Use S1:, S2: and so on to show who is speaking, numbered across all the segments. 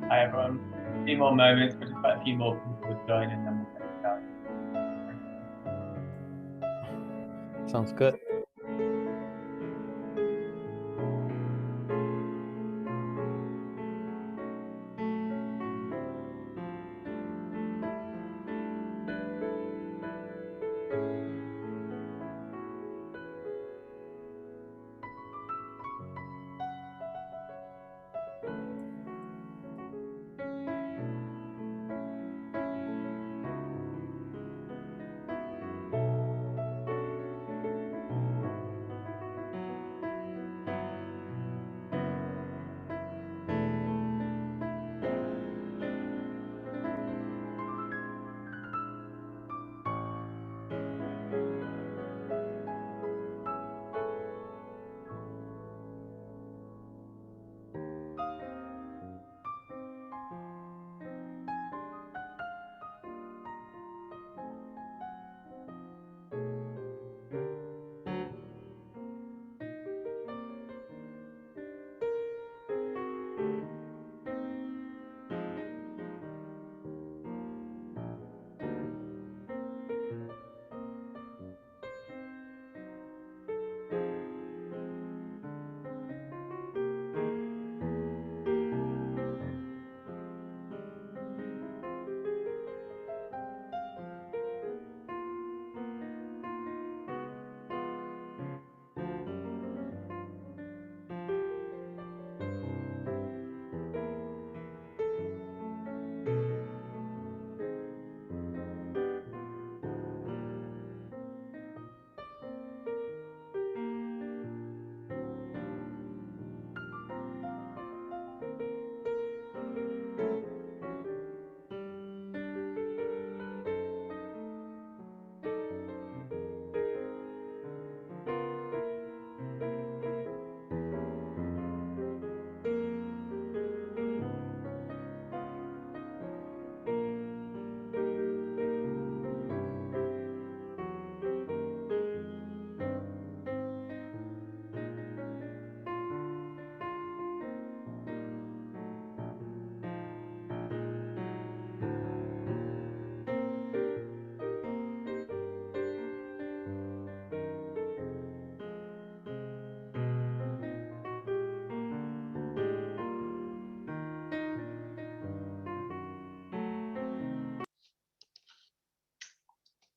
S1: Hi everyone. A few more moments, but just let a few more people join and then we'll get started.
S2: Sounds good.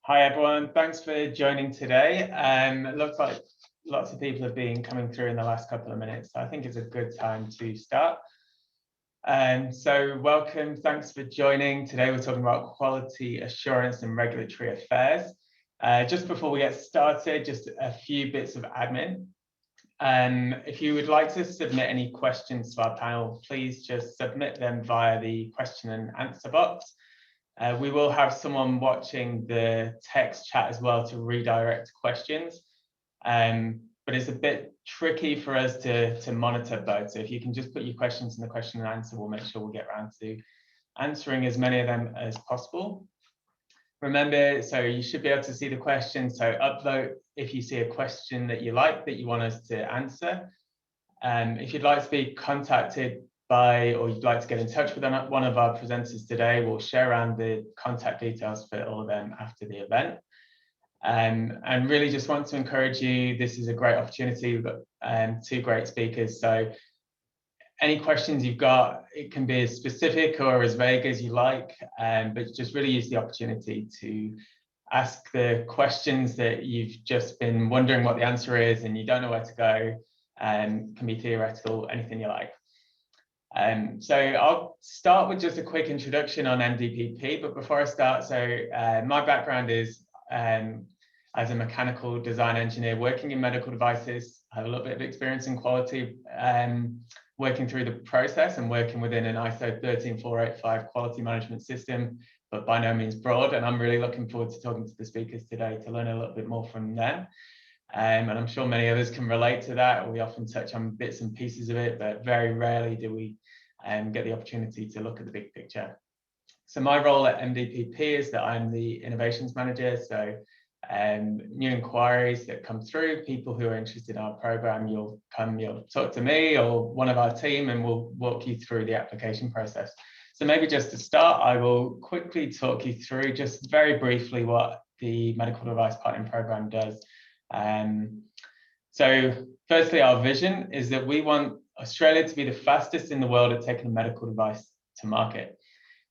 S1: Hi everyone, thanks for joining today. It looks like lots of people have been coming through in the last couple of minutes, so I think it's a good time to start. So welcome, thanks for joining. Today we're talking about quality assurance and regulatory affairs. Just before we get started, just a few bits of admin. If you would like to submit any questions to our panel, please just submit them via the question and answer box. We will have someone watching the text chat as well to redirect questions, but it's a bit tricky for us to monitor both. So if you can just put your questions in the question and answer, we'll make sure we'll get around to answering as many of them as possible. Remember, so you should be able to see the question, so upvote if you see a question that you like, that you want us to answer. If you'd like to be contacted by, or you'd like to get in touch with one of our presenters today, we'll share around the contact details for all of them after the event. And really just want to encourage you, this is a great opportunity. We've got two great speakers, so any questions you've got, it can be as specific or as vague as you like, but just really use the opportunity to ask the questions that you've just been wondering what the answer is and you don't know where to go, and can be theoretical, anything you like. So I'll start with just a quick introduction on MDPP, but before I start, so my background is as a mechanical design engineer working in medical devices. I have a little bit of experience in quality, working through the process and working within an ISO 13485 quality management system, but by no means broad. And I'm really looking forward to talking to the speakers today to learn a little bit more from them. And I'm sure many others can relate to that. We often touch on bits and pieces of it, but very rarely do we get the opportunity to look at the big picture. So my role at MDPP is that I'm the innovations manager. So new inquiries that come through, people who are interested in our program, you'll talk to me or one of our team and we'll walk you through the application process. So maybe just to start, I will quickly talk you through just very briefly what the Medical Device Partnering Program does. So firstly, our vision is that we want Australia to be the fastest in the world at taking a medical device to market.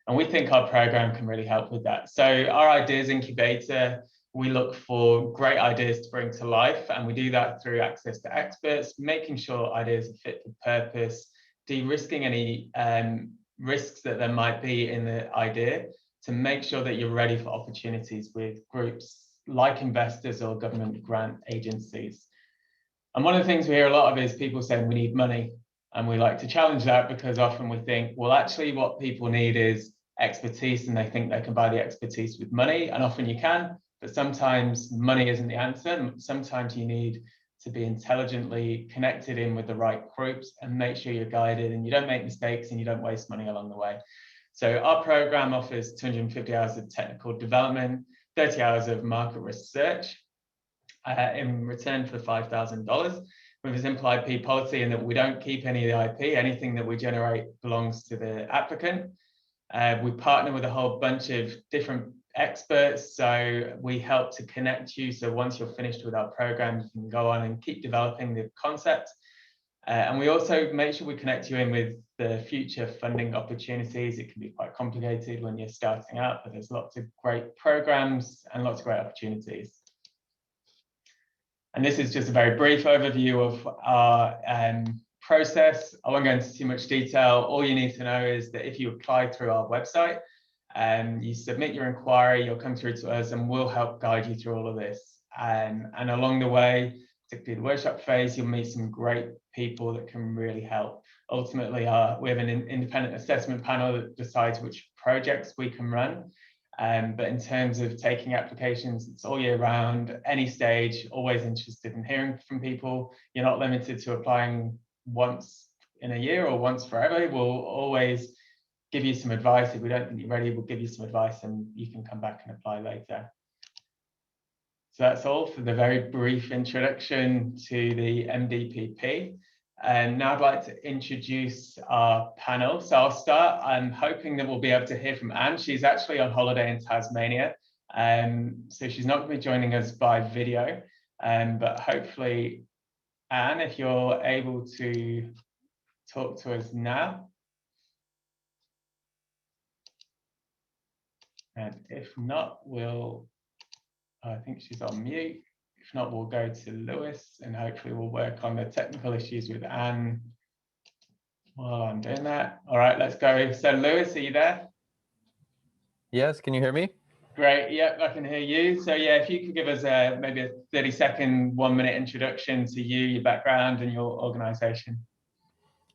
S1: And we think our program can really help with that. So our ideas incubator, we look for great ideas to bring to life, and we do that through access to experts, making sure ideas are fit for purpose, de-risking any risks that there might be in the idea to make sure that you're ready for opportunities with groups like investors or government grant agencies. And one of the things we hear a lot of is people saying we need money, and we like to challenge that because often we think, well, actually what people need is expertise, and they think they can buy the expertise with money, and often you can, but sometimes money isn't the answer. Sometimes you need to be intelligently connected in with the right groups and make sure you're guided and you don't make mistakes and you don't waste money along the way. So our program offers 250 hours of technical development, 30 hours of market research in return for $5,000. With a simple IP policy in that we don't keep any of the IP, anything that we generate belongs to the applicant. We partner with a whole bunch of different experts, so we help to connect you. So once you're finished with our program, you can go on and keep developing the concept. And we also make sure we connect you in with the future funding opportunities. It can be quite complicated when you're starting out, but there's lots of great programs and lots of great opportunities. And this is just a very brief overview of our process. I won't go into too much detail. All you need to know is that if you apply through our website, you submit your inquiry, you'll come through to us and we'll help guide you through all of this. And along the way, particularly the workshop phase, you'll meet some great people that can really help. Ultimately, we have an independent assessment panel that decides which projects we can run. But in terms of taking applications, it's all year round, any stage, always interested in hearing from people. You're not limited to applying once in a year or once forever. We'll always give you some advice. If we don't think you're ready, we'll give you some advice and you can come back and apply later. So that's all for the very brief introduction to the MDPP. And now I'd like to introduce our panel. So I'll start. I'm hoping that we'll be able to hear from Anne. She's actually on holiday in Tasmania. So she's not going to be joining us by video, but hopefully, Anne, if you're able to talk to us now. And if not, I think she's on mute. If not, we'll go to Lewis and hopefully we'll work on the technical issues with Anne while I'm doing that. All right, let's go. So Lewis, are you there?
S2: Yes, can you hear me?
S1: Great, yep, I can hear you. So yeah, if you could give us maybe a 30-second, 1-minute introduction to you, your background and your organization.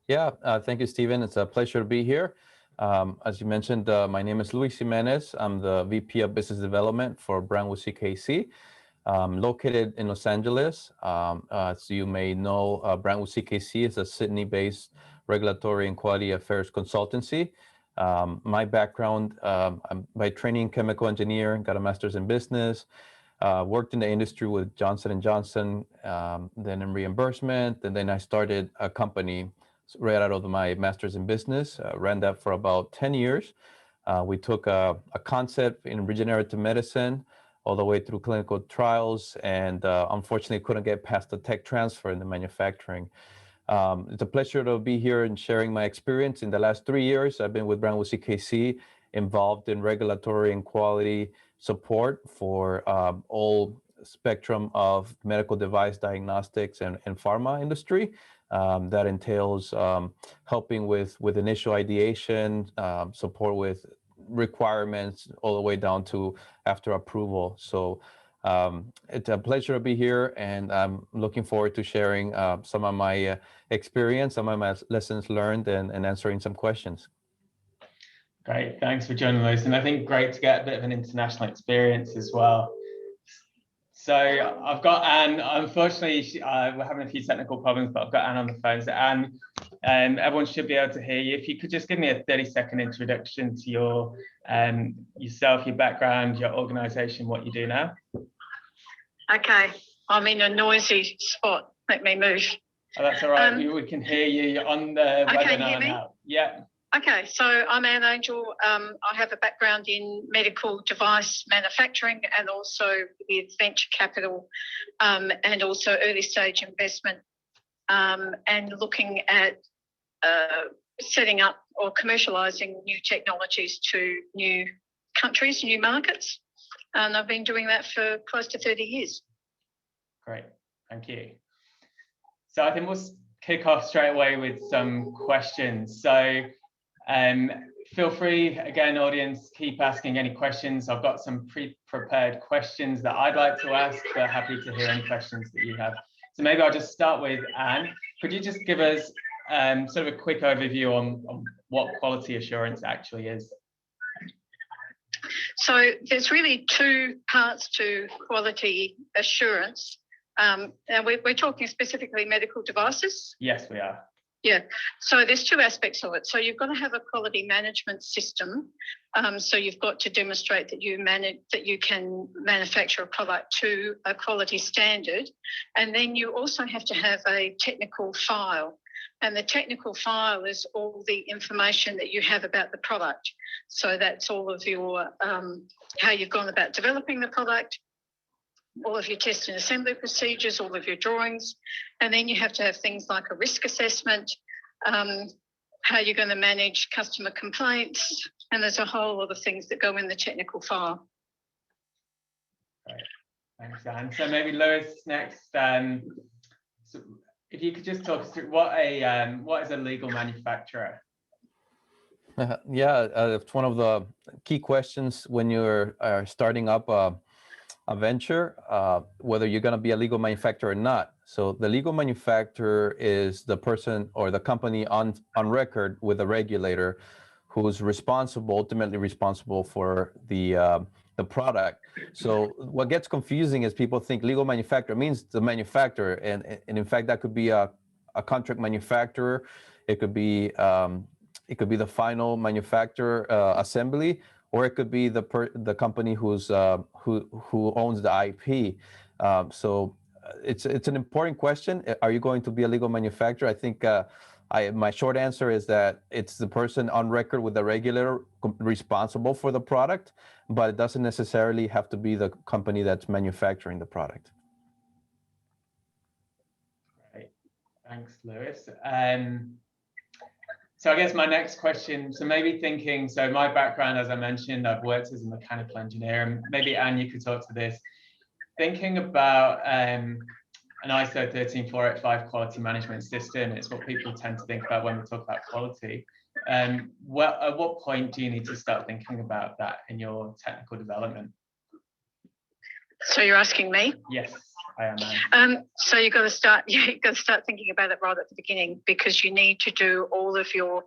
S2: Yeah, thank you, Stephen. It's a pleasure to be here. As you mentioned, my name is Luis Jimenez. I'm the VP of Business Development for Brandwood CKC. Located in Los Angeles. As you may know, Brandwood CKC is a Sydney-based regulatory and quality affairs consultancy. My background, I'm by training chemical engineer, got a master's in business, worked in the industry with Johnson & Johnson, then in reimbursement, and then I started a company right out of my master's in business, ran that for about 10 years. We took a concept in regenerative medicine all the way through clinical trials, and unfortunately couldn't get past the tech transfer in the manufacturing. It's a pleasure to be here and sharing my experience. In the last 3 years, I've been with Brandwood CKC, involved in regulatory and quality support for all spectrum of medical device diagnostics and pharma industry. That entails helping with initial ideation, support with requirements all the way down to after approval. So it's a pleasure to be here, and I'm looking forward to sharing some of my experience, some of my lessons learned, and answering some questions.
S1: Great, thanks for joining us. And I think great to get a bit of an international experience as well. So I've got Anne. Unfortunately, we're having a few technical problems, but I've got Anne on the phone. So Anne, everyone should be able to hear you. If you could just give me a 30-second introduction to your yourself, your background, your organization, what you do now.
S3: Okay, I'm in a noisy spot. Let me move.
S1: Oh, that's all right. We can hear you on the webinar now. Yeah.
S3: Okay, so I'm Anne Angel. I have a background in medical device manufacturing and also with venture capital and also early stage investment and looking at setting up or commercialising new technologies to new countries, new markets. And I've been doing that for close to 30 years.
S1: Great, thank you. So I think we'll kick off straight away with some questions. So feel free, again, audience, keep asking any questions. I've got some pre-prepared questions that I'd like to ask, but happy to hear any questions that you have. So maybe I'll just start with Anne. Could you just give us sort of a quick overview on what quality assurance actually is?
S3: So there's really two parts to quality assurance. And we're talking specifically medical devices.
S1: Yes, we are.
S3: Yeah, so there's two aspects of it. So you've got to have a quality management system. So you've got to demonstrate that you can manufacture a product to a quality standard. And then you also have to have a technical file. And the technical file is all the information that you have about the product. So that's all of your, how you've gone about developing the product, all of your test and assembly procedures, all of your drawings. And then you have to have things like a risk assessment, how you're going to manage customer complaints. And there's a whole lot of things that go in the technical file.
S1: Great. Thanks, Anne. So maybe Lewis next. So if you could just talk us through what is a legal manufacturer?
S2: It's one of the key questions when you're starting up a venture, whether you're going to be a legal manufacturer or not. So the legal manufacturer is the person or the company on record with a regulator who's ultimately responsible for the product. So what gets confusing is people think legal manufacturer means the manufacturer, and in fact that could be a contract manufacturer. It could be the final manufacturer assembly, or it could be the company who owns the IP. So it's an important question. Are you going to be a legal manufacturer? I think my short answer is that it's the person on record with the regulator responsible for the product, but it doesn't necessarily have to be the company that's manufacturing the product.
S1: Great, thanks, Lewis. So I guess my next question, so maybe thinking, so my background, as I mentioned, I've worked as a mechanical engineer, and maybe Anne, you could talk to this. Thinking about an ISO 13485 quality management system, it's what people tend to think about when we talk about quality. At what point do you need to start thinking about that in your technical development?
S3: So you're asking me?
S1: Yes, I am.
S3: So you've got to start thinking about it right at the beginning, because you need to do all of your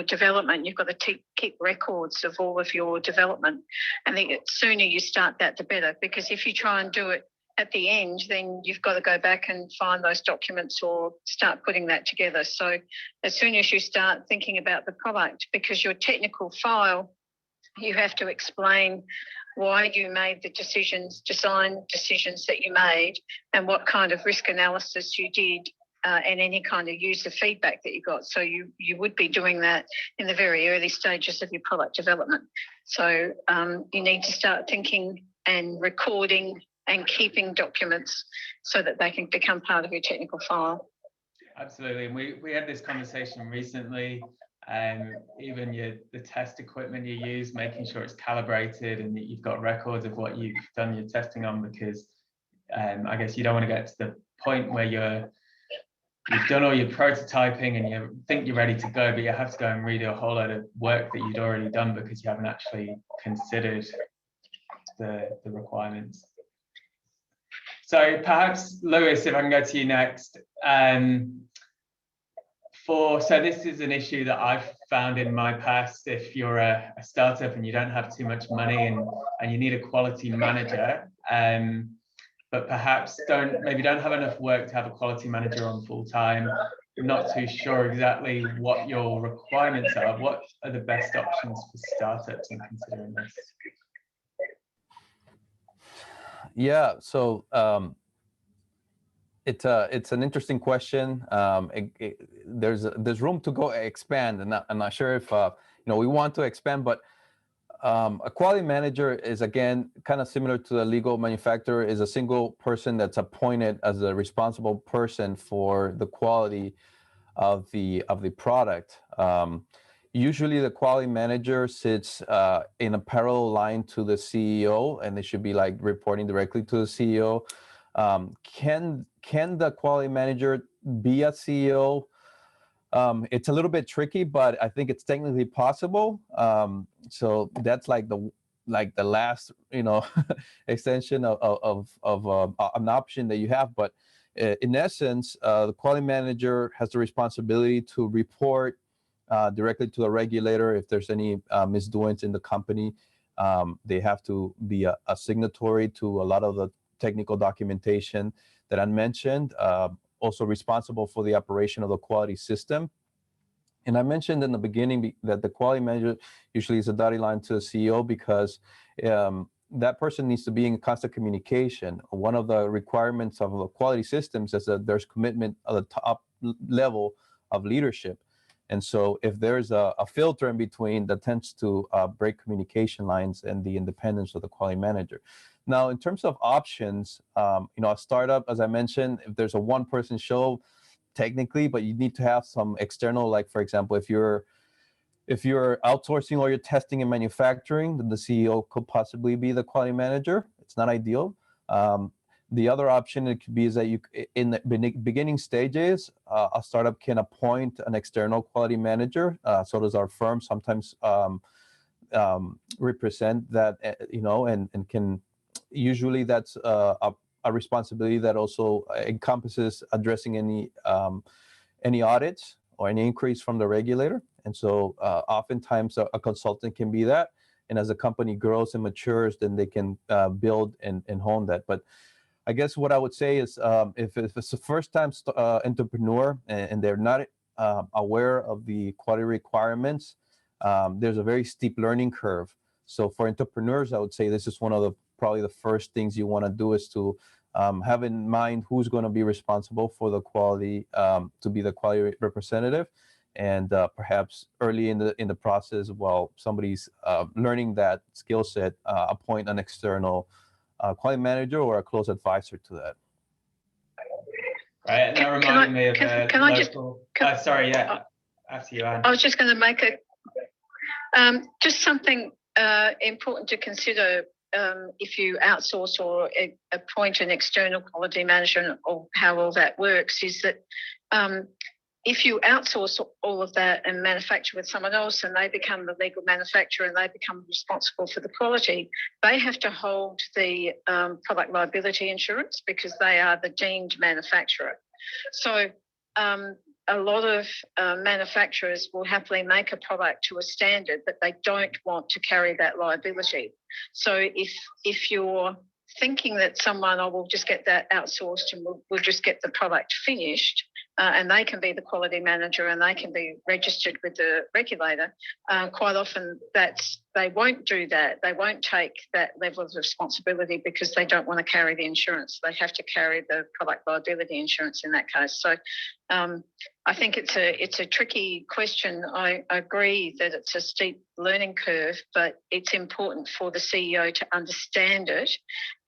S3: development. You've got to keep records of all of your development. And the sooner you start that, the better, because if you try and do it at the end, then you've got to go back and find those documents or start putting that together. So as soon as you start thinking about the product, because your technical file, you have to explain why you made the design decisions that you made, and what kind of risk analysis you did, and any kind of user feedback that you got. So you would be doing that in the very early stages of your product development. So you need to start thinking and recording and keeping documents so that they can become part of your technical file.
S1: Absolutely, and we had this conversation recently. Even the test equipment you use, making sure it's calibrated and that you've got records of what you've done your testing on, because I guess you don't want to get to the point where you've done all your prototyping and you think you're ready to go, but you have to go and redo a whole load of work that you'd already done because you haven't actually considered the requirements. So perhaps, Lewis, if I can go to you next. So this is an issue that I've found in my past. If you're a startup and you don't have too much money and you need a quality manager, but perhaps don't have enough work to have a quality manager on full time, you're not too sure exactly what your requirements are, what are the best options for startups in considering this?
S2: Yeah, so it's an interesting question. There's room to go expand, and I'm not sure if we want to expand, but a quality manager is, again, kind of similar to a legal manufacturer, is a single person that's appointed as a responsible person for the quality of the product. Usually the quality manager sits in a parallel line to the CEO, and they should be like reporting directly to the CEO. Can the quality manager be a CEO? It's a little bit tricky, but I think it's technically possible. So that's like the last extension of an option that you have. But in essence, the quality manager has the responsibility to report directly to the regulator if there's any misdoings in the company. They have to be a signatory to a lot of the technical documentation that I mentioned. Also responsible for the operation of the quality system. And I mentioned in the beginning that the quality manager usually is a dotted line to the CEO, because that person needs to be in constant communication. One of the requirements of the quality systems is that there's commitment at the top level of leadership. And so if there's a filter in between, that tends to break communication lines and the independence of the quality manager. Now, in terms of options, a startup, as I mentioned, if there's a one-person show, technically, but you need to have some external, like, for example, if you're outsourcing all your testing and manufacturing, then the CEO could possibly be the quality manager. It's not ideal. The other option it could be is that you, in the beginning stages, a startup can appoint an external quality manager. So does our firm sometimes represent that, and can, usually that's a responsibility that also encompasses addressing any audits or any inquiries from the regulator. And so oftentimes a consultant can be that. And as the company grows and matures, then they can build and hone that. But I guess what I would say is if it's a first-time entrepreneur and they're not aware of the quality requirements, there's a very steep learning curve. So for entrepreneurs, I would say this is one of probably the first things you want to do, is to have in mind who's going to be responsible for the quality, to be the quality representative, and perhaps early in the process, while somebody's learning that skill set, appoint an external quality manager or a close advisor to that.
S1: Right, and that reminded me of sorry, yeah, after you, Anne.
S3: I was just going to make just something important to consider if you outsource or appoint an external quality manager, or how all that works, is that if you outsource all of that and manufacture with someone else, and they become the legal manufacturer and they become responsible for the quality, they have to hold the product liability insurance because they are the deemed manufacturer. So a lot of manufacturers will happily make a product to a standard, but they don't want to carry that liability. So if you're thinking that someone, we'll just get that outsourced and we'll just get the product finished, and they can be the quality manager and they can be registered with the regulator, quite often they won't do that. They won't take that level of responsibility because they don't want to carry the insurance. They have to carry the product liability insurance in that case. So I think it's a tricky question. I agree that it's a steep learning curve, but it's important for the CEO to understand it,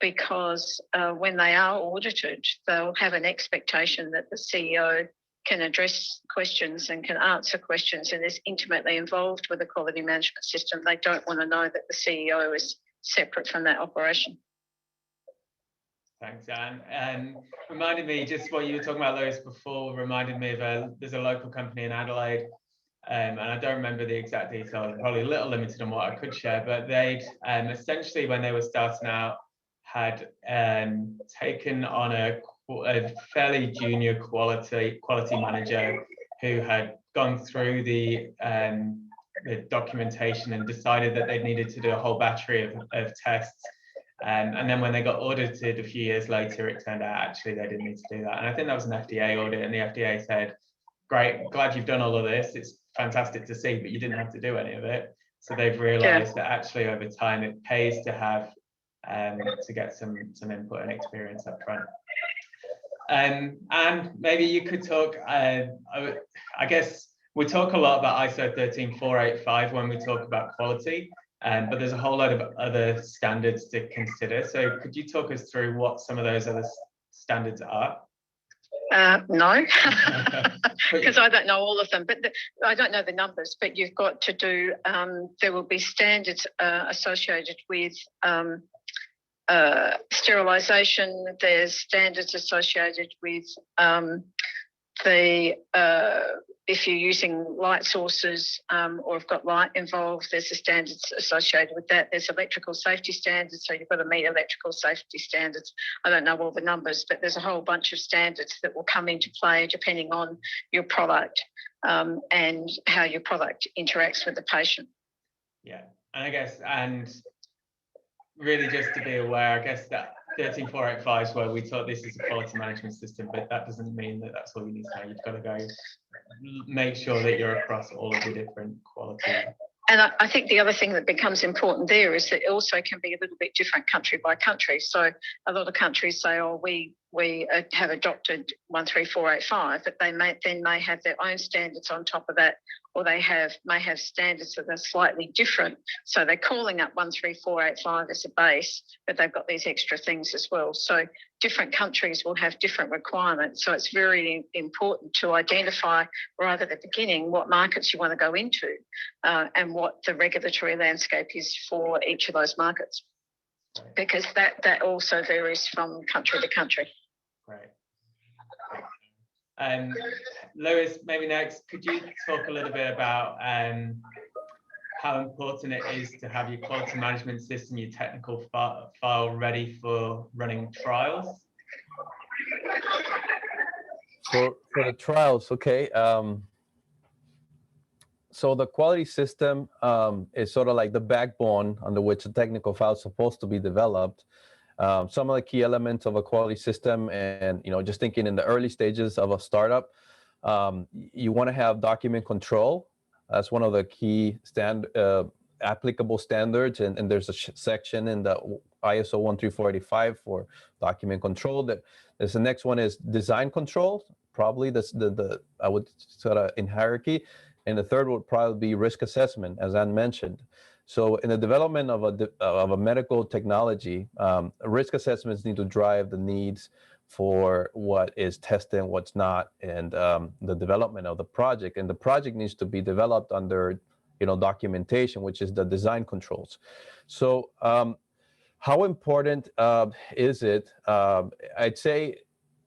S3: because when they are audited, they'll have an expectation that the CEO can address questions and can answer questions and is intimately involved with the quality management system. They don't want to know that the CEO is separate from that operation.
S1: Thanks, Anne. Reminded me, just what you were talking about, Lois, before, reminded me of there's a local company in Adelaide, and I don't remember the exact details, probably a little limited on what I could share, but they'd essentially, when they were starting out, had taken on a fairly junior quality manager who had gone through the documentation and decided that they needed to do a whole battery of tests. And then when they got audited a few years later, it turned out actually they didn't need to do that. And I think that was an FDA audit, and the FDA said, great, glad you've done all of this. It's fantastic to see, but you didn't have to do any of it. So they've realized that actually over time it pays to have to get some input and experience up front. And maybe you could talk, I guess we talk a lot about ISO 13485 when we talk about quality, but there's a whole lot of other standards to consider. So could you talk us through what some of those other standards are?
S3: No, because I don't know all of them, but I don't know the numbers, but you've got to do, there will be standards associated with sterilisation. There's standards associated with if you're using light sources or have got light involved, there's the standards associated with that. There's electrical safety standards, so you've got to meet electrical safety standards. I don't know all the numbers, but there's a whole bunch of standards that will come into play depending on your product and how your product interacts with the patient.
S1: Yeah, and I guess, and really just to be aware, I guess that 13485 is where we thought this is a quality management system, but that doesn't mean that that's all you need to know. You've got to go make sure that you're across all of the different quality.
S3: And I think the other thing that becomes important there is that it also can be a little bit different country by country. So a lot of countries say, oh, we have adopted 13485, but they may have their own standards on top of that, or they may have standards that are slightly different. So they're calling up 13485 as a base, but they've got these extra things as well. So different countries will have different requirements. So it's very important to identify right at the beginning what markets you want to go into and what the regulatory landscape is for each of those markets, because that also varies from country to country.
S1: Great. Lewis, maybe next, could you talk a little bit about how important it is to have your quality management system, your technical file ready for running trials?
S2: For the trials, okay. So the quality system is sort of like the backbone under which a technical file is supposed to be developed. Some of the key elements of a quality system, and just thinking in the early stages of a startup, you want to have document control. That's one of the key applicable standards, and there's a section in the ISO 13485 for document control. There's the next one is design control, probably the I would sort of in hierarchy, and the third would probably be risk assessment, as Anne mentioned. So in the development of a medical technology, risk assessments need to drive the needs for what is tested and what's not, and the development of the project. And the project needs to be developed under, documentation, which is the design controls. So how important is it? I'd say,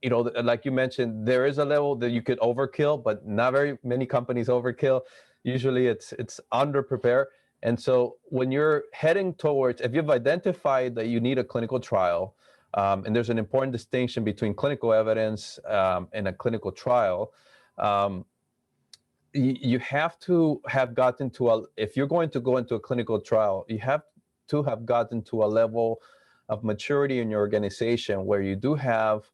S2: like you mentioned, there is a level that you could overkill, but not very many companies overkill. Usually it's under-prepared. And so when you're heading towards, if you've identified that you need a clinical trial, and there's an important distinction between clinical evidence and a clinical trial, you have to have gotten to if you're going to go into a clinical trial, you have to have gotten to a level of maturity in your organization where you do have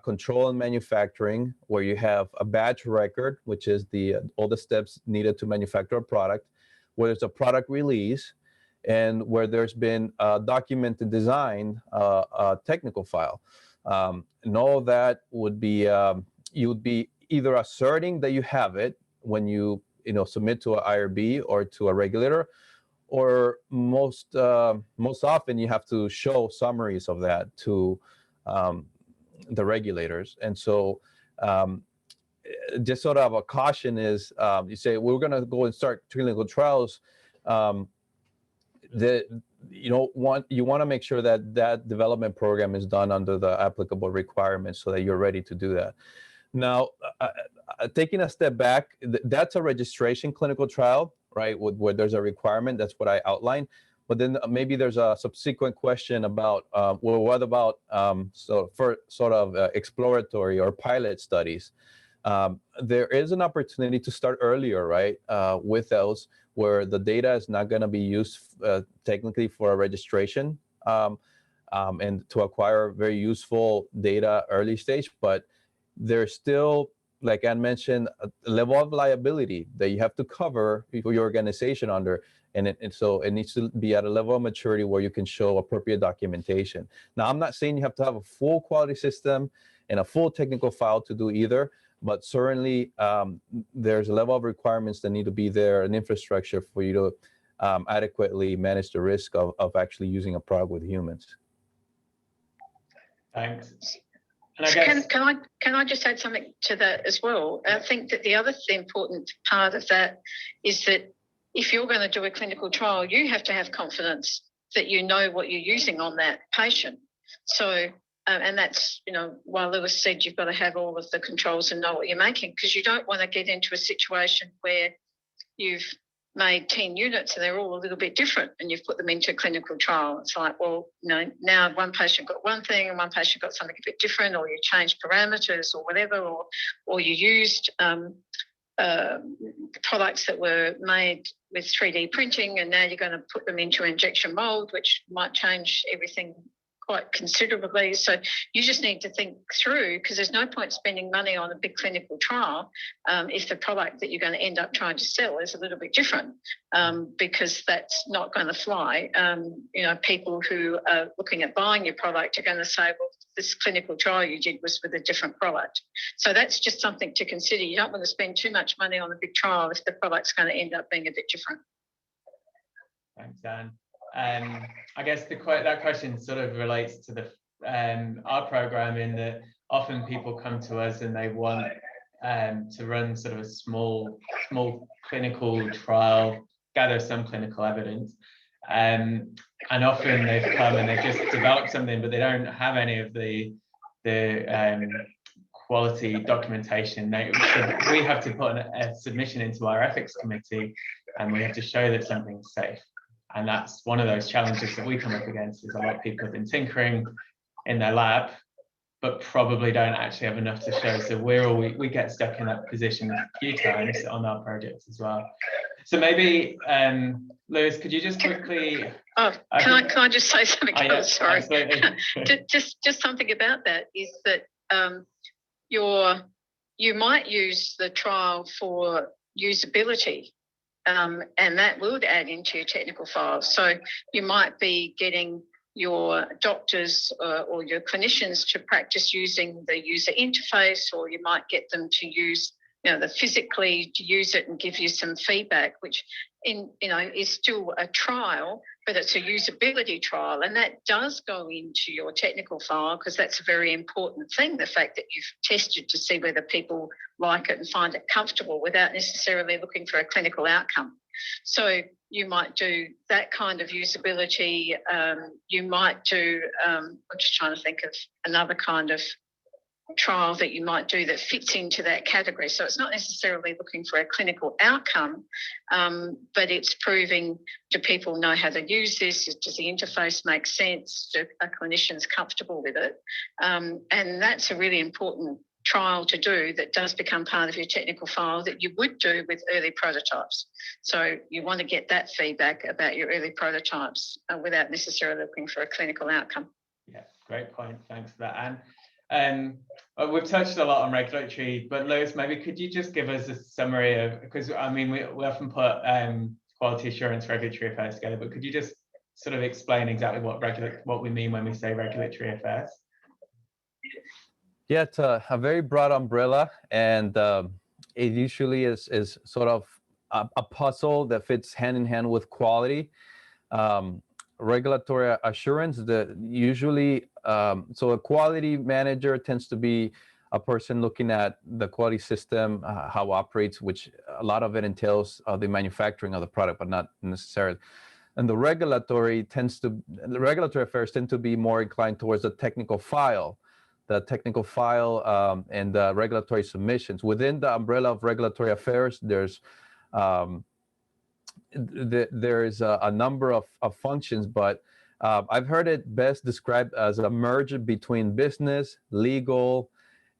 S2: control in manufacturing, where you have a batch record, which is all the steps needed to manufacture a product, where there's a product release, and where there's been a documented design, technical file. And all of that would be, you would be either asserting that you have it when you submit to an IRB or to a regulator, or most often you have to show summaries of that to the regulators. And so just sort of a caution is, you say, we're going to go and start clinical trials. You want to make sure that development program is done under the applicable requirements so that you're ready to do that. Now, taking a step back, that's a registration clinical trial, right? Where there's a requirement. That's what I outlined. But then maybe there's a subsequent question about, well, what about exploratory or pilot studies? There is an opportunity to start earlier, right, with those, where the data is not going to be used technically for a registration and to acquire very useful data early stage, but there's still like Ann mentioned, a level of liability that you have to cover for your organization under. And so it needs to be at a level of maturity where you can show appropriate documentation. Now, I'm not saying you have to have a full quality system and a full technical file to do either, but certainly there's a level of requirements that need to be there, an infrastructure for you to adequately manage the risk of actually using a product with humans.
S1: Thanks. And I guess,
S3: can I just add something to that as well? I think that the other important part of that is that if you're going to do a clinical trial, you have to have confidence that you know what you're using on that patient. So, and that's, you know, while Lewis said you've got to have all of the controls and know what you're making, because you don't want to get into a situation where you've made 10 units and they're all a little bit different and you've put them into a clinical trial. It's like, well, you know, now one patient got one thing and one patient got something a bit different, or you changed parameters or whatever, or you used products that were made with 3D printing and now you're going to put them into injection mold, which might change everything quite considerably. So you just need to think through, because there's no point spending money on a big clinical trial if the product that you're going to end up trying to sell is a little bit different, because that's not going to fly. You know, people who are looking at buying your product are going to say, well, this clinical trial you did was with a different product. So that's just something to consider. You don't want to spend too much money on a big trial if the product's going to end up being a bit different.
S1: Thanks, Dan. I guess that question sort of relates to the our program, in that often people come to us and they want to run sort of a small clinical trial, gather some clinical evidence, and often they've come and they've just developed something, but they don't have any of the quality documentation. So we have to put a submission into our ethics committee, and we have to show that something's safe. And that's one of those challenges that we come up against, is a lot of people have been tinkering in their lab, but probably don't actually have enough to show. So we get stuck in that position a few times on our projects as well. So maybe, Lewis, could you just quickly...
S3: Can I just say something else? Sorry. just something about that is that you might use the trial for usability. And that would add into your technical files. So you might be getting your doctors or your clinicians to practice using the user interface, or you might get them to use, you know, physically to use it and give you some feedback, which is still a trial, but it's a usability trial, and that does go into your technical file, because that's a very important thing, the fact that you've tested to see whether people like it and find it comfortable without necessarily looking for a clinical outcome. So you might do that kind of usability. You might do, I'm just trying to think of another kind of trial that you might do that fits into that category. So it's not necessarily looking for a clinical outcome, but it's proving, do people know how to use this? Does the interface make sense? Are clinicians comfortable with it? And that's a really important trial to do that does become part of your technical file that you would do with early prototypes. So you want to get that feedback about your early prototypes without necessarily looking for a clinical outcome.
S1: Yeah, great point. Thanks for that, Anne. We've touched a lot on regulatory, but Lewis, maybe could you just give us a summary of, because I mean, we often put quality assurance, regulatory affairs together, but could you just sort of explain exactly what we mean when we say regulatory affairs?
S2: Yeah, it's a very broad umbrella, and it usually is sort of a puzzle that fits hand in hand with quality. Regulatory assurance, usually, so a quality manager tends to be a person looking at the quality system, how it operates, which a lot of it entails the manufacturing of the product, but not necessarily. And the regulatory affairs tend to be more inclined towards the technical file and the regulatory submissions. Within the umbrella of regulatory affairs, there's a number of functions, but I've heard it best described as a merge between business, legal,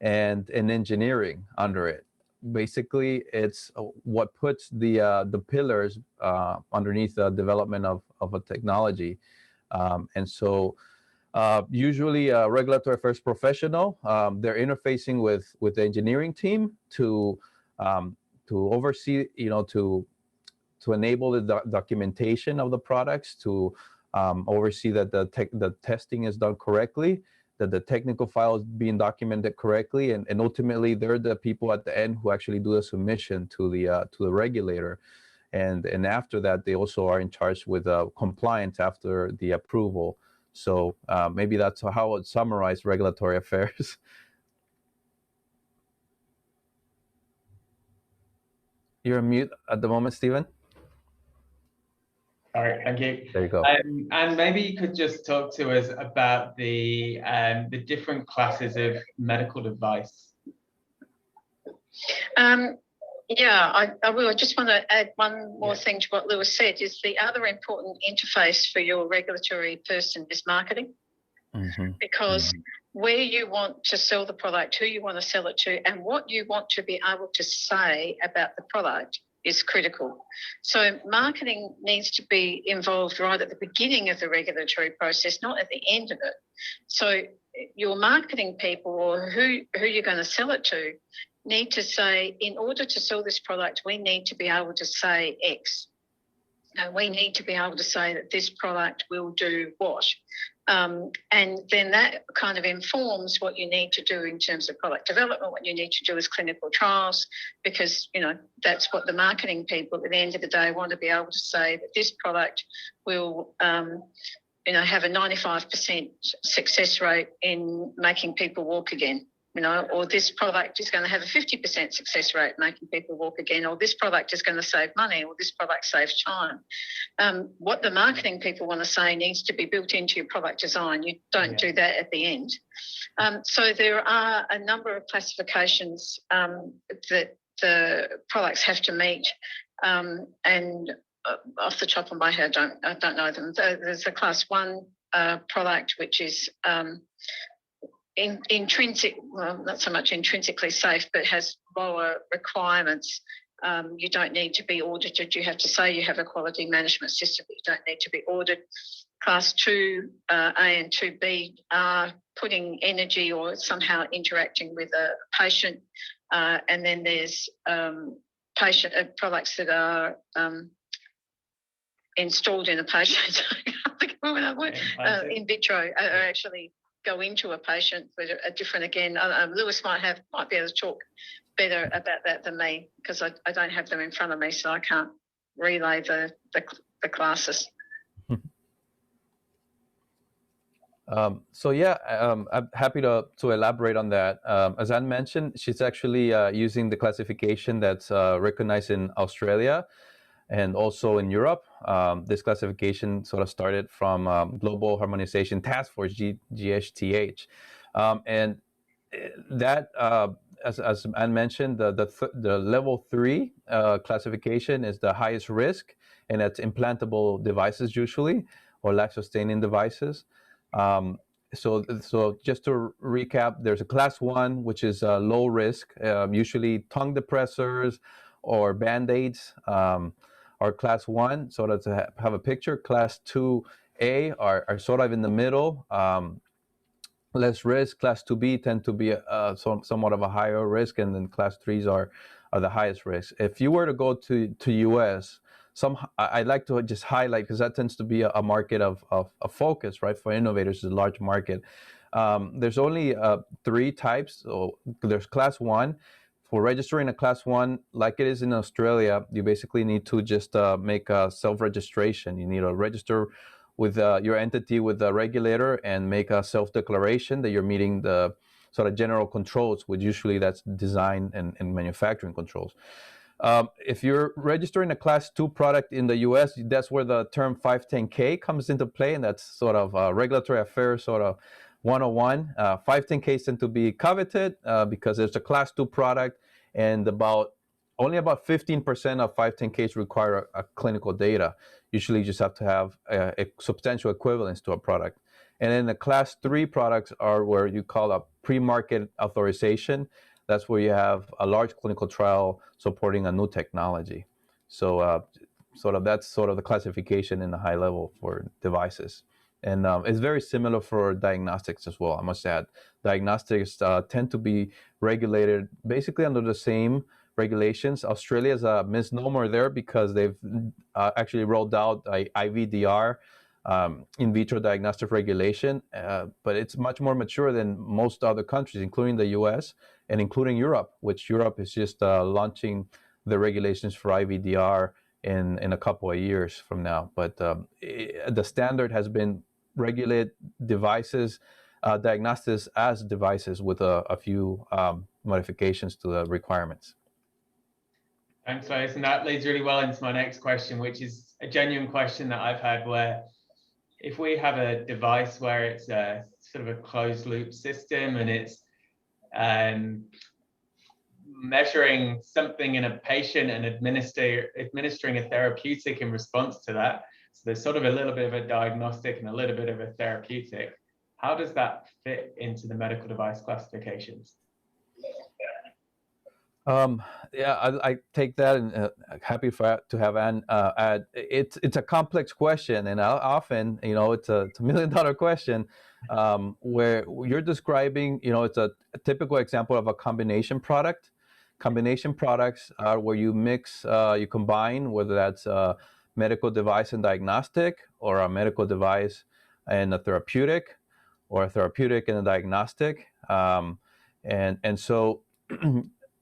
S2: and engineering under it. Basically, it's what puts the pillars underneath the development of a technology. And so Usually a regulatory affairs professional. They're interfacing with the engineering team to oversee, to enable the documentation of the products, to oversee that the testing is done correctly, that the technical file is being documented correctly, and ultimately they're the people at the end who actually do the submission to the regulator. And after that, they also are in charge with compliance after the approval. So maybe that's how I would summarize regulatory affairs. You're on mute at the moment, Stephen.
S1: All right, thank you.
S2: There you go.
S1: And maybe you could just talk to us about the different classes of medical device.
S3: Yeah, I will. I just want to add one more thing to what Lewis said, is the other important interface for your regulatory person is marketing. Because where you want to sell the product, who you want to sell it to, and what you want to be able to say about the product is critical. So marketing needs to be involved right at the beginning of the regulatory process, not at the end of it. So your marketing people, or who you're going to sell it to, need to say, in order to sell this product, we need to be able to say X. And we need to be able to say that this product will do what. And then that kind of informs what you need to do in terms of product development. What you need to do is clinical trials, because, that's what the marketing people at the end of the day want to be able to say, that this product will, have a 95% success rate in making people walk again. Or this product is going to have a 50% success rate making people walk again, or this product is going to save money, or this product saves time. What the marketing people want to say needs to be built into your product design. You don't do that at the end. So there are a number of classifications that the products have to meet, and off the top of my head, I don't know them. There's a class 1 product, which is intrinsic, well, not so much intrinsically safe, but has lower requirements. You don't need to be audited. You have to say you have a quality management system, but you don't need to be audited. Class 2A and 2B are putting energy or somehow interacting with a patient. And then there's products that are installed in a patient. In vitro are actually go into a patient, but are different again. Lewis might be able to talk better about that than me, because I don't have them in front of me, so I can't relay the classes.
S2: I'm happy to elaborate on that. As Anne mentioned, she's actually using the classification that's recognized in Australia and also in Europe. This classification sort of started from Global Harmonization Task Force, GHTH. And that, as Anne mentioned, the level 3 classification is the highest risk, and it's implantable devices usually, or life-sustaining devices. So just to recap, there's a class 1, which is low risk, usually tongue depressors or Band-Aids. Are class 1, sort of to have a picture. Class 2A are sort of in the middle, less risk. Class 2B tend to be somewhat of a higher risk, and then class 3s are the highest risk. If you were to go to US, I'd like to just highlight, because that tends to be a market of focus, right? For innovators, it's a large market. There's only 3 types. So there's class 1. For registering a class 1, like it is in Australia, you basically need to just make a self-registration. You need to register with your entity with the regulator and make a self-declaration that you're meeting the sort of general controls, which usually that's design and manufacturing controls. If you're registering a class 2 product in the US, that's where the term 510K comes into play, and that's sort of regulatory affairs sort of 101. 510Ks tend to be coveted because it's a class 2 product, and only about 15% of 510Ks require a clinical data. Usually you just have to have a substantial equivalence to a product. And then the class 3 products are where you call a pre-market authorization. That's where you have a large clinical trial supporting a new technology. So that's sort of the classification in the high level for devices. And it's very similar for diagnostics as well, I must add. Diagnostics tend to be regulated basically under the same regulations. Australia is a misnomer there because they've actually rolled out a IVDR, in vitro diagnostic regulation, but it's much more mature than most other countries, including the US and including Europe, which Europe is just launching the regulations for IVDR in a couple of years from now. But the standard has been regulate devices, diagnostics as devices with a few modifications to the requirements.
S1: Thanks, Lois. And that leads really well into my next question, which is a genuine question that I've had, where if we have a device where it's a sort of a closed loop system and it's measuring something in a patient and administering a therapeutic in response to that, so there's sort of a little bit of a diagnostic and a little bit of a therapeutic, how does that fit into the medical device classifications?
S2: Yeah, I take that, and happy to have Anne add. It's a complex question, and often, it's a $1 million question, where you're describing, it's a typical example of a combination product. Combination products are where you mix, you combine, whether that's a medical device and diagnostic, or a medical device and a therapeutic, or a therapeutic and a diagnostic, and so.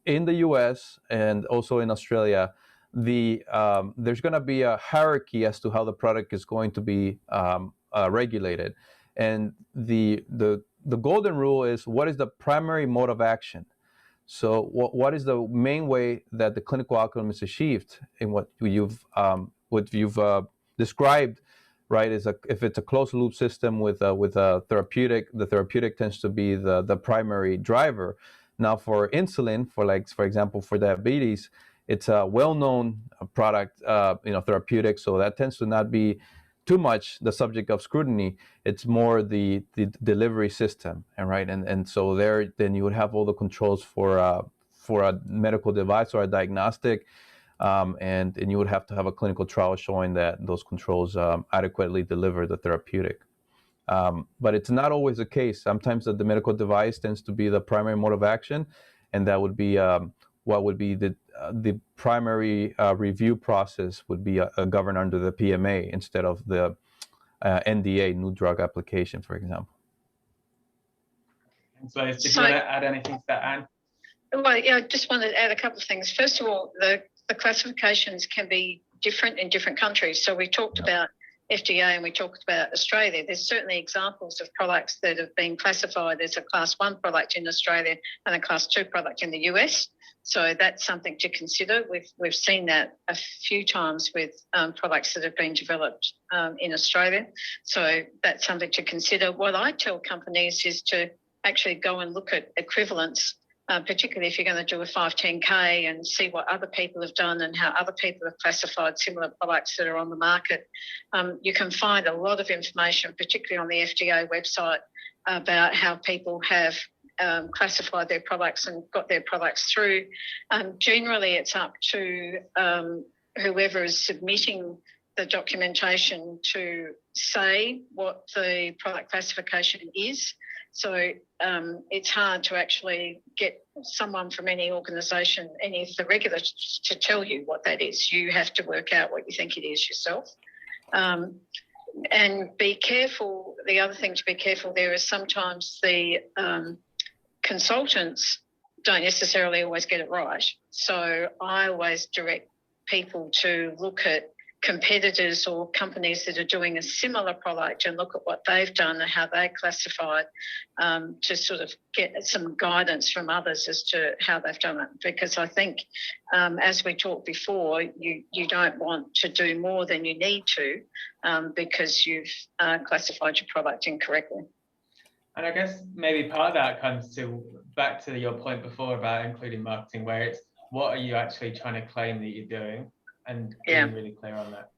S2: In the U.S. and also in Australia, there's going to be a hierarchy as to how the product is going to be regulated, and the golden rule is, what is the primary mode of action? So what is the main way that the clinical outcome is achieved in what you've described, right? If it's a closed loop system with a therapeutic, the therapeutic tends to be the primary driver. Now, for insulin, for example, for diabetes, it's a well-known product, therapeutic, so that tends to not be too much the subject of scrutiny. It's more the delivery system, and so then you would have all the controls for a medical device or a diagnostic, and you would have to have a clinical trial showing that those controls adequately deliver the therapeutic. But it's not always the case. Sometimes the medical device tends to be the primary mode of action, and that would be what would be the primary review process would be governed under the PMA instead of the NDA, new drug application, for example.
S1: And so, did you want to add anything to that, Anne?
S3: Well, yeah, I just wanted to add a couple of things. First of all, the classifications can be different in different countries. So we talked about FDA and we talked about Australia. There's certainly examples of products that have been classified as a Class 1 product in Australia and a Class 2 product in the US. So that's something to consider. We've seen that a few times with products that have been developed in Australia. So that's something to consider. What I tell companies is to actually go and look at equivalence, particularly if you're going to do a 510K and see what other people have done and how other people have classified similar products that are on the market. You can find a lot of information, particularly on the FDA website, about how people have classified their products and got their products through. Generally, it's up to whoever is submitting the documentation to say what the product classification is. So it's hard to actually get someone from any organisation, any of the regulators, to tell you what that is. You have to work out what you think it is yourself. And be careful. The other thing to be careful there is sometimes the consultants don't necessarily always get it right. So I always direct people to look at competitors or companies that are doing a similar product and look at what they've done and how they classified, to sort of get some guidance from others as to how they've done it. Because I think, as we talked before, you don't want to do more than you need to because you've classified your product incorrectly.
S1: And I guess maybe part of that comes back to your point before about including marketing, where it's what are you actually trying to claim that you're doing, and being really clear on that.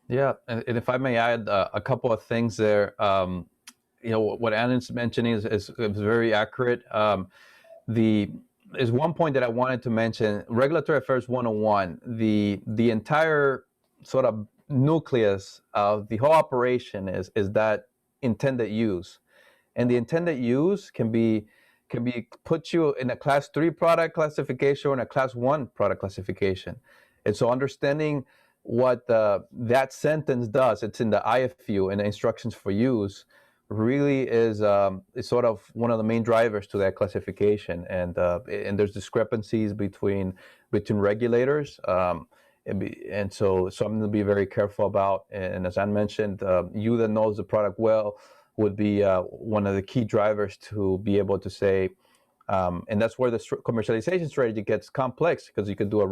S1: Yeah,
S2: and if I may add a couple of things there, what Ann's mentioning is very accurate. There's one point that I wanted to mention: Regulatory Affairs 101. The entire sort of nucleus of the whole operation is that intended use. And the intended use can be put you in a class 3 product classification or in a class 1 product classification. And so understanding what that sentence does, it's in the IFU and the instructions for use, really is sort of one of the main drivers to that classification. And there's discrepancies between regulators. And so something to be very careful about. And as Anne mentioned, you that knows the product well would be one of the key drivers to be able to say, and that's where the commercialization strategy gets complex, because you could do a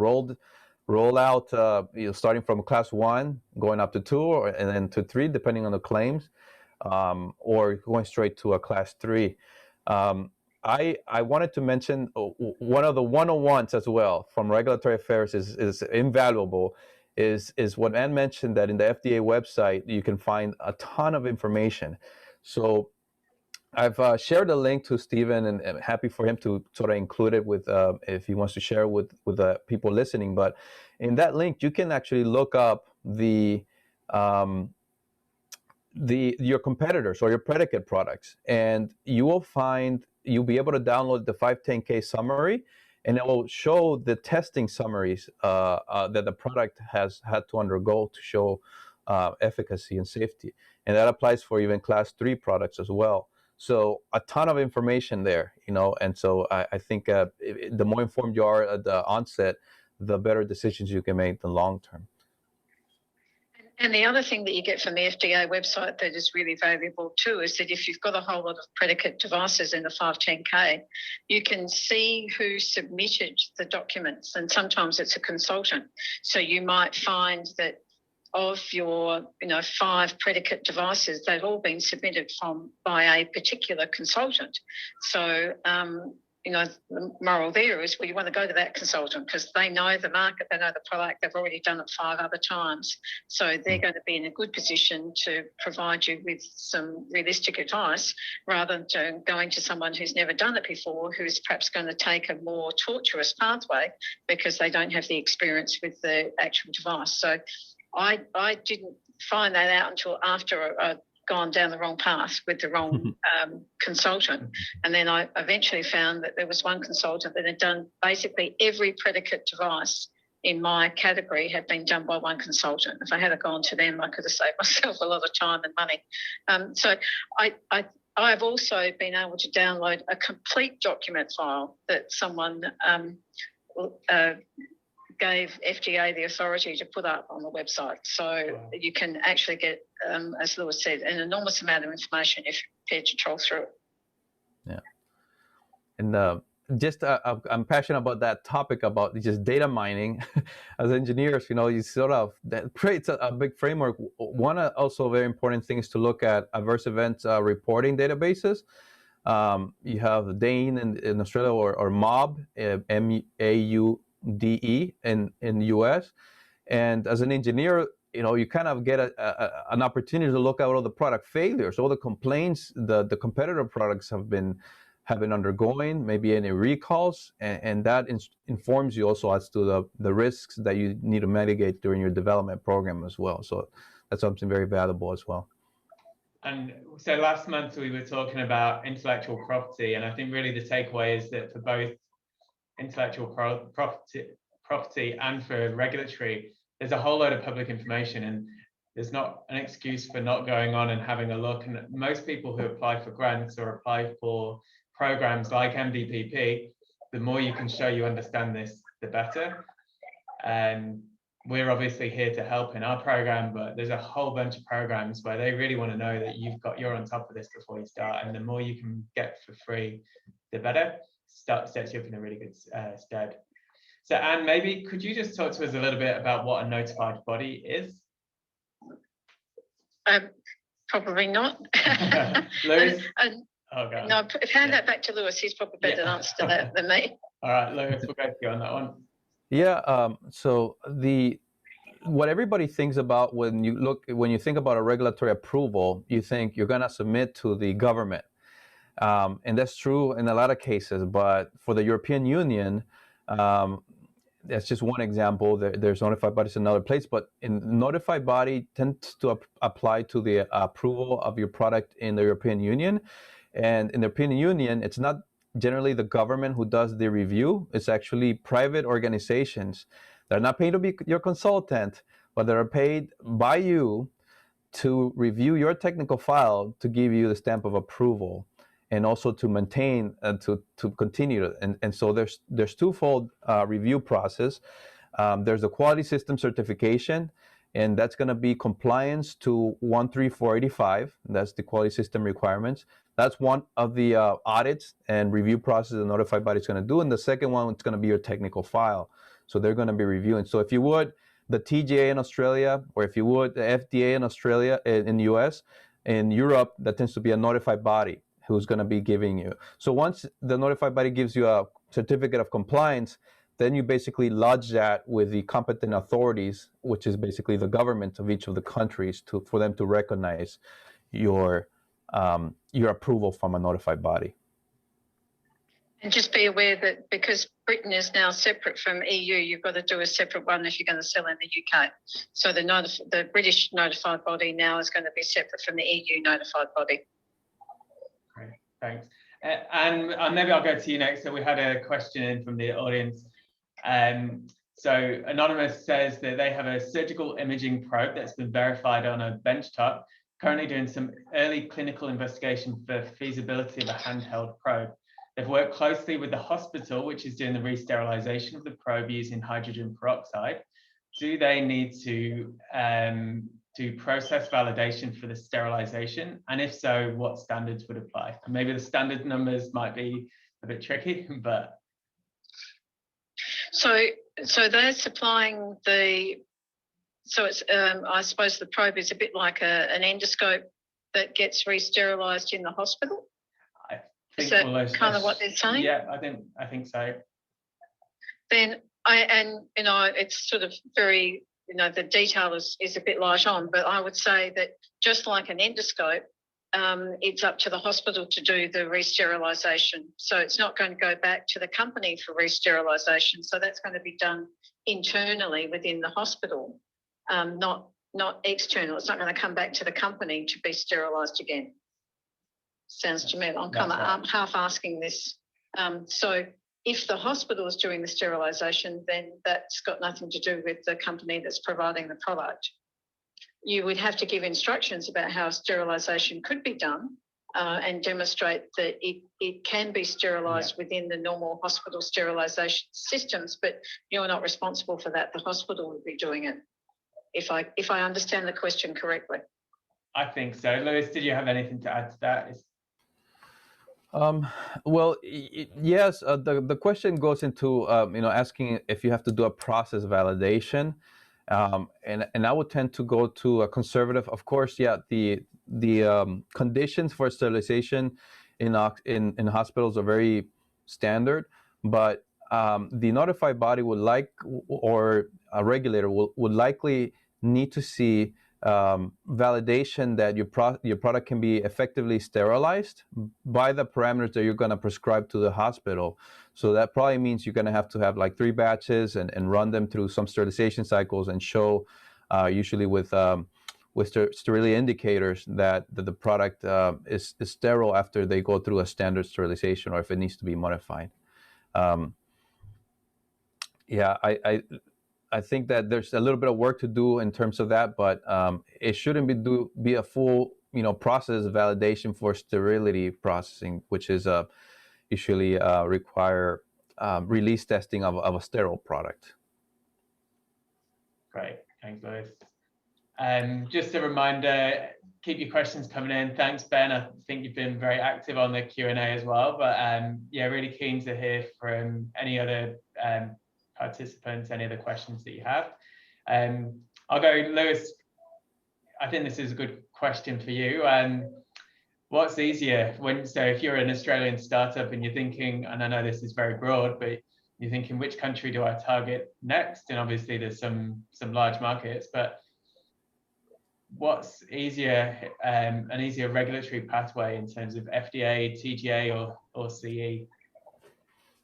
S2: rollout, starting from class 1, going up to 2, and then to 3, depending on the claims, or going straight to a class 3. I wanted to mention one of the 101s as well from regulatory affairs is invaluable, is what Anne mentioned, that in the FDA website you can find a ton of information. So I've shared a link to Stephen, and I'm happy for him to sort of include it with if he wants to share with the people listening. But in that link, you can actually look up your competitors or your predicate products, and you'll be able to download the 510K summary, and it will show the testing summaries that the product has had to undergo to show efficacy and safety. And that applies for even class 3 products as well. So a ton of information there, and so I think the more informed you are at the onset, the better decisions you can make in the long term.
S3: And the other thing that you get from the FDA website that is really valuable too is that if you've got a whole lot of predicate devices in the 510K, you can see who submitted the documents, and sometimes it's a consultant. So you might find that of your 5 predicate devices, they've all been submitted by a particular consultant. So the moral there is, well, you want to go to that consultant because they know the market, they know the product, they've already done it 5 other times. So they're going to be in a good position to provide you with some realistic advice, rather than going to someone who's never done it before, who's perhaps going to take a more tortuous pathway because they don't have the experience with the actual device. So I didn't find that out until after I'd gone down the wrong path with the wrong consultant. And then I eventually found that there was one consultant that had done basically every predicate device in my category had been done by one consultant. If I had gone to them, I could have saved myself a lot of time and money. So I've also been able to download a complete document file that someone gave FDA the authority to put up on the website. So you can actually get, as Lewis said, an enormous amount of information if you're prepared to troll through it. Yeah.
S2: And I'm passionate about that topic, about just data mining. As engineers, you sort of, that creates a big framework. One also very important thing is to look at adverse events reporting databases. You have DANE in Australia, or MAUDE, MAUDE in the US. And as an engineer, you kind of get an opportunity to look at all the product failures, all the complaints the competitor products have been undergoing, maybe any recalls, and that informs you also as to the risks that you need to mitigate during your development program as well. So that's something very valuable as well.
S1: And so last month we were talking about intellectual property, and I think really the takeaway is that for both intellectual property and for regulatory, there's a whole load of public information, and there's not an excuse for not going on and having a look. And most people who apply for grants or apply for programs like MDPP, the more you can show you understand this, the better. And we're obviously here to help in our program, but there's a whole bunch of programs where they really want to know that you're on top of this before you start, and the more you can get for free, the better. Sets you up in a really good stead. So Anne, maybe could you just talk to us a little bit about what a notified body is?
S3: Probably not.
S1: Lewis?
S3: No, hand that back to Lewis. He's probably better answer to that than me.
S1: All right, Lewis, we'll go to you on that one.
S2: Yeah, so what everybody thinks about when you think about a regulatory approval, you think you're going to submit to the government. And that's true in a lot of cases, but for the European Union, that's just one example. There's notified bodies in other place, but in notified body tends to apply to the approval of your product in the European Union. And in the European Union, it's not generally the government who does the review. It's actually private organizations. They're not paid to be your consultant, but they're paid by you to review your technical file to give you the stamp of approval, and also to maintain and to continue. And so there's twofold review process. There's the quality system certification, and that's going to be compliance to 13485. That's the quality system requirements. That's one of the audits and review process the notified body is going to do. And the second one, it's going to be your technical file. So they're going to be reviewing. So if you would, the TGA in Australia, or if you would, the FDA in Australia, in the US, in Europe, that tends to be a notified body who's going to be giving you. So once the notified body gives you a certificate of compliance, then you basically lodge that with the competent authorities, which is basically the government of each of the countries, for them to recognize your approval from a notified body.
S3: And just be aware that because Britain is now separate from EU, you've got to do a separate one if you're going to sell in the UK. So the British notified body now is going to be separate from the EU notified body.
S1: Great, thanks. And maybe I'll go to you next. So we had a question in from the audience. So Anonymous says that they have a surgical imaging probe that's been verified on a benchtop, currently doing some early clinical investigation for feasibility of a handheld probe. They've worked closely with the hospital, which is doing the re-sterilization of the probe using hydrogen peroxide. Do they need to do process validation for the sterilization? And if so, what standards would apply? And maybe the standard numbers might be a bit tricky, but.
S3: So they're supplying so it's, I suppose the probe is a bit like an endoscope that gets re-sterilized in the hospital. Is that kind of what they're saying?
S1: Yeah, I think so.
S3: Then it's sort of very, the detail is a bit light on, but I would say that just like an endoscope, it's up to the hospital to do the re-sterilisation. So it's not going to go back to the company for re-sterilisation. So that's going to be done internally within the hospital, not external. It's not going to come back to the company to be sterilised again. Sounds to me. I'm half asking this. So if the hospital is doing the sterilisation, then that's got nothing to do with the company that's providing the product. You would have to give instructions about how sterilisation could be done and demonstrate that it can be sterilised within the normal hospital sterilisation systems, but you're not responsible for that. The hospital would be doing it, if I understand the question correctly.
S1: I think so. Lewis, did you have anything to add to that?
S2: Well, yes, the question goes into, asking if you have to do a process validation. And I would tend to go to a conservative. Of course, yeah, the conditions for sterilization in hospitals are very standard, but the notified body would or a regulator would likely need to see validation that your product can be effectively sterilized by the parameters that you're going to prescribe to the hospital. So that probably means you're going to have like 3 batches and run them through some sterilization cycles and show, usually with sterility indicators, that the product is sterile after they go through a standard sterilization, or if it needs to be modified. I think that there's a little bit of work to do in terms of that, but it shouldn't be a full process validation for sterility processing, which is usually require release testing of a sterile product.
S1: Great, thanks, Lewis. Just a reminder, keep your questions coming in. Thanks, Ben. I think you've been very active on the Q&A as well, but yeah, really keen to hear from any other participants, any other questions that you have. I'll go, Lewis. I think this is a good question for you. What's easier so if you're an Australian startup and you're thinking, and I know this is very broad, but you're thinking, which country do I target next? And obviously there's some large markets, but what's easier, an easier regulatory pathway in terms of FDA, TGA, or CE?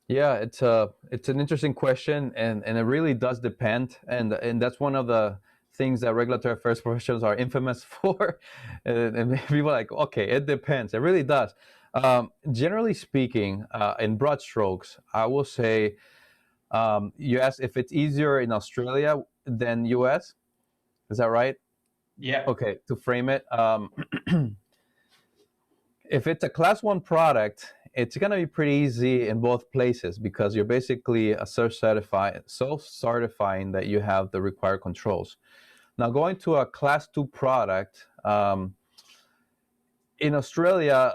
S2: Yeah, it's an interesting question, and it really does depend, and that's one of the things that regulatory affairs professionals are infamous for, and people are like, okay, it depends. It really does. Generally speaking, in broad strokes, I will say, you asked if it's easier in Australia than US. Is that right?
S1: Yeah.
S2: Okay, to frame it, if it's a class 1 product, it's going to be pretty easy in both places because you're basically a self-certifying that you have the required controls. Now, going to a class 2 product, in Australia,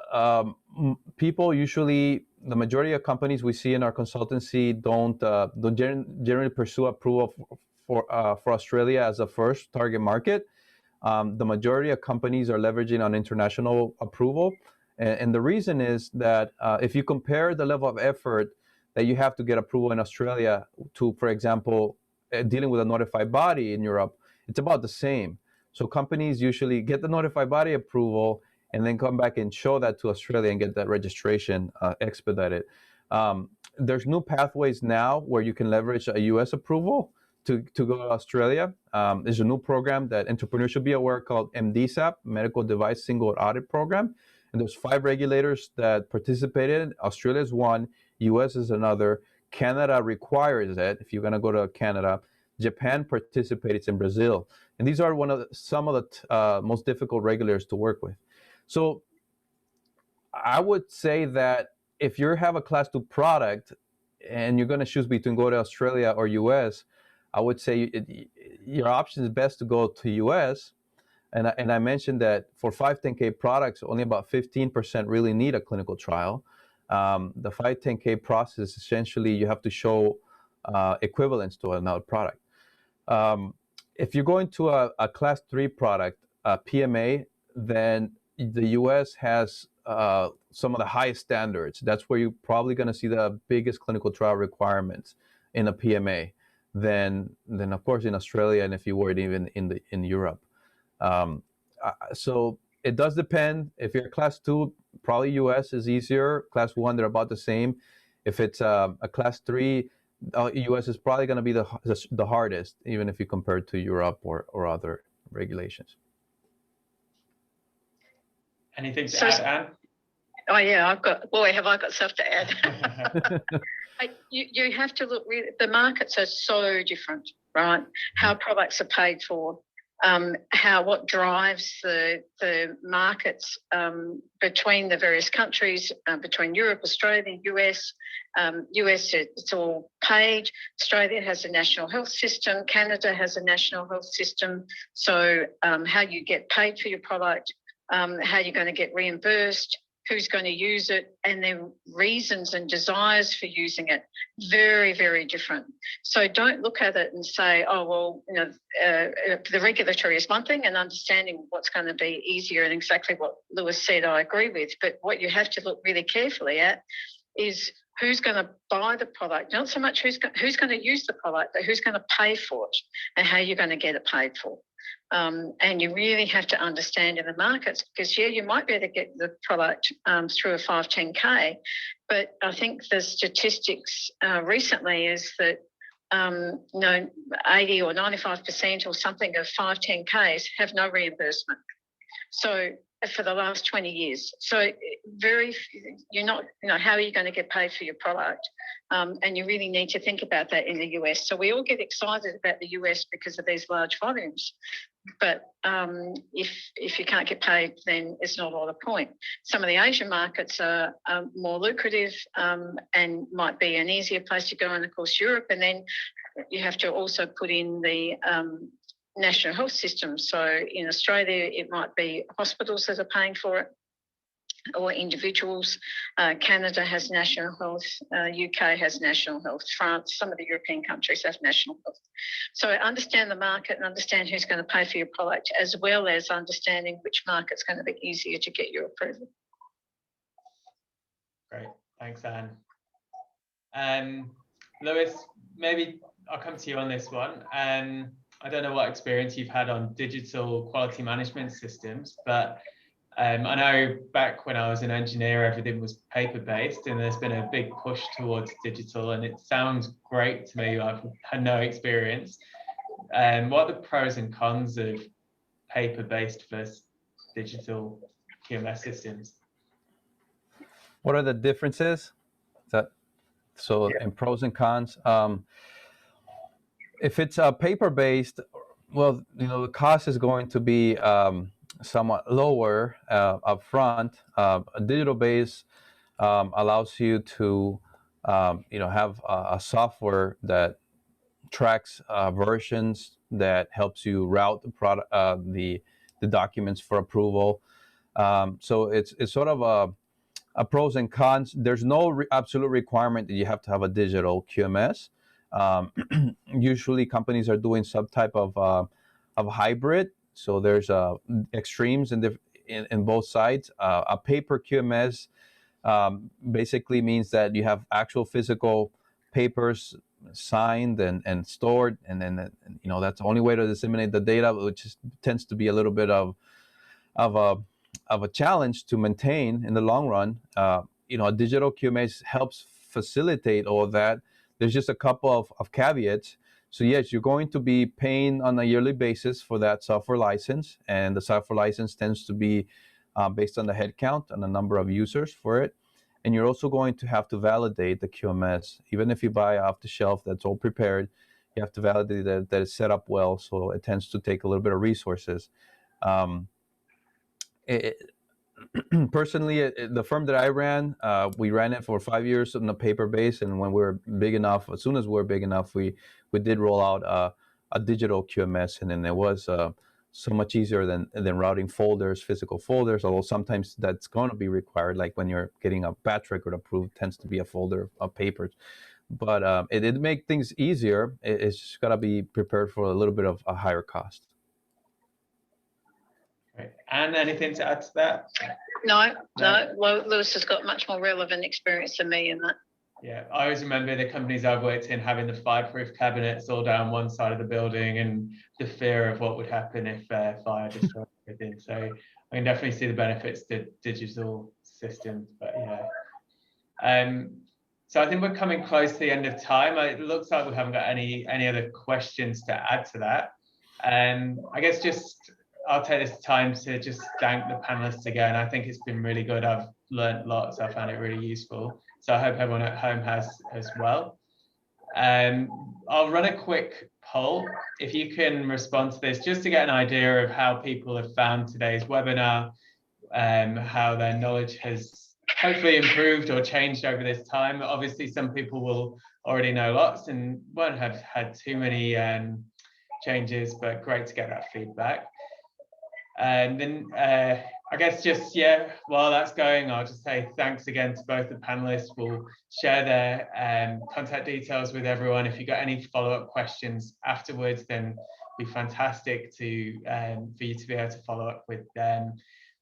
S2: people usually, the majority of companies we see in our consultancy don't generally pursue approval for Australia as a first target market. The majority of companies are leveraging on international approval. And the reason is that if you compare the level of effort that you have to get approval in Australia to, for example, dealing with a notified body in Europe, it's about the same. So companies usually get the notified body approval and then come back and show that to Australia and get that registration expedited. There's new pathways now where you can leverage a US approval to go to Australia. There's a new program that entrepreneurs should be aware called MDSAP, Medical Device Single Audit Program. And there's 5 regulators that participated. Australia is one, US is another. Canada requires it if you're going to go to Canada. Japan participates in Brazil. And these are some of the most difficult regulators to work with. So I would say that if you have a class 2 product and you're going to choose between go to Australia or US, I would say your option is best to go to US. And I mentioned that for 510K products, only about 15% really need a clinical trial. The 510K process, essentially, you have to show equivalence to another product. If you're going to a class 3 product, a PMA, then the US has some of the highest standards. That's where you're probably going to see the biggest clinical trial requirements in a PMA than of course in Australia, and if you were even in Europe. So it does depend. If you're class 2, probably US is easier. Class 1, they're about the same. If it's a class 3, US is probably going to be the hardest, even if you compare it to Europe or other regulations.
S1: Anything to add, Anne?
S3: Oh yeah, I got stuff to add. You have to look, the markets are so different, right? How products are paid for, what drives the markets between the various countries, between Europe, Australia, US. US, it's all paid. Australia has a national health system. Canada has a national health system. So how you get paid for your product, how you're going to get reimbursed, who's going to use it, and their reasons and desires for using it, very, very different. So don't look at it and say, oh, well, the regulatory is one thing, and understanding what's going to be easier, and exactly what Lewis said, I agree with. But what you have to look really carefully at is who's going to buy the product, not so much who's going to use the product, but who's going to pay for it and how you're going to get it paid for. And you really have to understand in the markets, because you might be able to get the product through a 510K, but I think the statistics recently is that 80 or 95% or something of 510Ks have no reimbursement. So for the last 20 years. So you're not, how are you going to get paid for your product? And you really need to think about that in the US. So we all get excited about the US because of these large volumes. But if you can't get paid, then it's not a lot of point. Some of the Asian markets are more lucrative and might be an easier place to go, and of course Europe. And then you have to also put in the national health system. So in Australia, it might be hospitals that are paying for it, or individuals. Canada has national health, UK has national health, France, some of the European countries have national health. So understand the market and understand who's going to pay for your product, as well as understanding which market's going to be easier to get your approval.
S1: Great, thanks, Anne. Lewis, maybe I'll come to you on this one. I don't know what experience you've had on digital quality management systems, but I know back when I was an engineer, everything was paper-based, and there's been a big push towards digital, and it sounds great to me. I've had no experience. What are the pros and cons of paper-based versus digital QMS systems?
S2: What are the differences? So
S1: Yeah.
S2: in pros and cons, if it's paper-based, well, the cost is going to be somewhat lower up front. A digital base allows you to, have a software that tracks versions, that helps you route the product, the documents for approval. So it's sort of a pros and cons. There's no absolute requirement that you have to have a digital QMS. Usually companies are doing some type of hybrid. So there's extremes in both sides. A paper QMS basically means that you have actual physical papers signed and stored, and then that's the only way to disseminate the data, which tends to be a little bit of a challenge to maintain in the long run. A digital QMS helps facilitate all of that. There's just a couple of caveats. So yes, you're going to be paying on a yearly basis for that software license, and the software license tends to be based on the headcount and the number of users for it. And you're also going to have to validate the QMS. Even if you buy off the shelf that's all prepared, you have to validate that it's set up well. So it tends to take a little bit of resources. Personally, the firm that I ran, we ran it for 5 years on a paper base, and when we were big enough, as soon as we were big enough, we did roll out a digital QMS, and then it was so much easier than routing folders, physical folders. Although sometimes that's going to be required, like when you're getting a batch record approved, tends to be a folder of papers. But it make things easier. It's just got to be prepared for a little bit of a higher cost.
S1: Great. And anything to add to that?
S3: No. Well, Lewis has got much more relevant experience than me in that.
S1: Yeah, I always remember the companies I've worked in having the fireproof cabinets all down one side of the building, and the fear of what would happen if fire destroyed everything. So I can definitely see the benefits to digital systems. But yeah, so I think we're coming close to the end of time. It looks like we haven't got any other questions to add to that. I guess I'll take this time to just thank the panelists again. I think it's been really good. I've learned lots. I found it really useful. So I hope everyone at home has as well. I'll run a quick poll. If you can respond to this, just to get an idea of how people have found today's webinar, how their knowledge has hopefully improved or changed over this time. Obviously, some people will already know lots and won't have had too many changes, but great to get that feedback. And then I guess while that's going, I'll just say thanks again to both the panelists. We'll share their contact details with everyone. If you've got any follow-up questions afterwards, then it'd be fantastic for you to be able to follow up with them.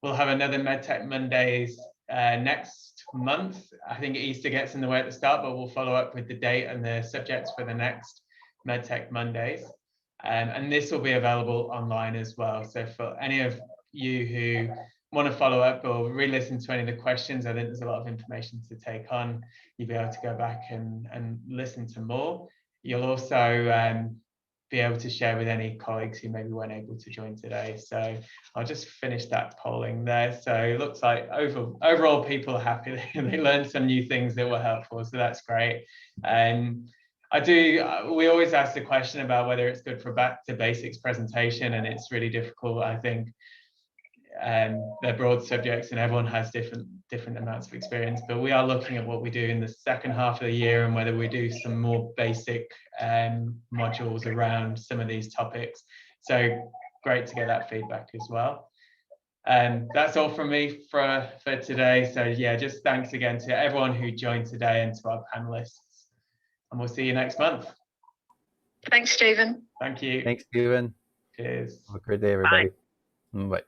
S1: We'll have another MedTech Mondays next month. I think Easter gets in the way at the start, but we'll follow up with the date and the subjects for the next MedTech Mondays. And this will be available online as well. So for any of you who want to follow up or re-listen to any of the questions, I think there's a lot of information to take on. You'll be able to go back and listen to more. You'll also be able to share with any colleagues who maybe weren't able to join today. So I'll just finish that polling there. So it looks like overall people are happy. They learned some new things that were helpful. So that's great. We always ask the question about whether it's good for back to basics presentation, and it's really difficult. I think they're broad subjects and everyone has different amounts of experience, but we are looking at what we do in the second half of the year and whether we do some more basic modules around some of these topics. So great to get that feedback as well. That's all from me for today. So yeah, just thanks again to everyone who joined today and to our panelists. And we'll see you next month.
S3: Thanks, Stephen.
S1: Thank you.
S2: Thanks, Stephen.
S1: Cheers.
S2: Have a great day, everybody. Bye.